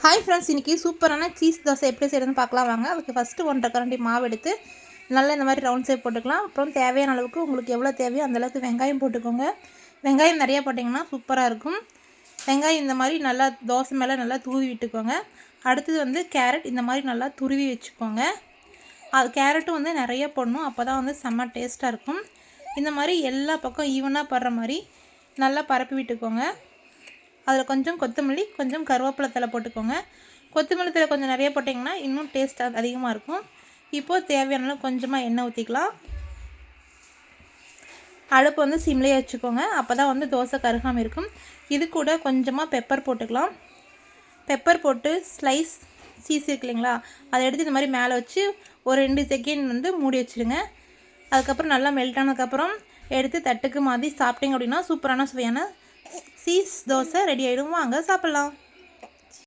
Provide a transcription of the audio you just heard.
Hi friends, இன்றைக்கி சூப்பரான cheese dosa எப்படி செய்யறதுன்னு பார்க்கலாம் வாங்க. அதுக்கு ஃபஸ்ட்டு 1.5 கரண்டி மாவு எடுத்து நல்லா இந்த மாதிரி ரவுண்ட் ஷேப் போட்டுக்கலாம். அப்புறம் தேவையான அளவுக்கு உங்களுக்கு எவ்வளோ தேவையோ அந்தளவுக்கு வெங்காயம் போட்டுக்கோங்க. வெங்காயம் நிறையா போட்டிங்கன்னா சூப்பராக இருக்கும். வெங்காயம் இந்த மாதிரி நல்லா தோசை மேலே நல்லா தூவி விட்டுக்கோங்க. அடுத்தது வந்து கேரட் இந்த மாதிரி நல்லா துருவி வச்சுக்கோங்க. அது கேரட்டும் வந்து நிறைய போடணும், அப்போ தான் வந்து செம்ம டேஸ்ட்டாக இருக்கும். இந்த மாதிரி எல்லா பக்கம் ஈவனாக படுற மாதிரி நல்லா பரப்பி விட்டுக்கோங்க. அதில் கொஞ்சம் கொத்தமல்லி, கொஞ்சம் கருவேப்பிலை தழை போட்டுக்கோங்க. கொத்தமல்லி தழை கொஞ்சம் நிறைய போட்டிங்கன்னா இன்னும் டேஸ்ட் அதிகமாக இருக்கும். இப்போது தேவையான கொஞ்சமாக எண்ணெய் ஊற்றிக்கலாம். அடுப்பு வந்து சிம்லேயே வச்சுக்கோங்க, அப்போ தான் வந்து தோசை கருகாமல் இருக்கும். இது கூட கொஞ்சமாக பெப்பர் போட்டுக்கலாம். பெப்பர் போட்டு ஸ்லைஸ் சீஸ் இருக்கு இல்லைங்களா, அதை எடுத்து இந்த மாதிரி மேலே வச்சு ஒரு 2 செகண்ட் வந்து மூடி வச்சுருங்க. அதுக்கப்புறம் நல்லா மெல்ட் ஆனதுக்கப்புறம் எடுத்து தட்டுக்கு மாற்றி சாப்பிட்டீங்க அப்படின்னா சூப்பரான சுவையான சீஸ் தோசை ரெடி ஆகிடும். வாங்க சாப்பிட்லாம்.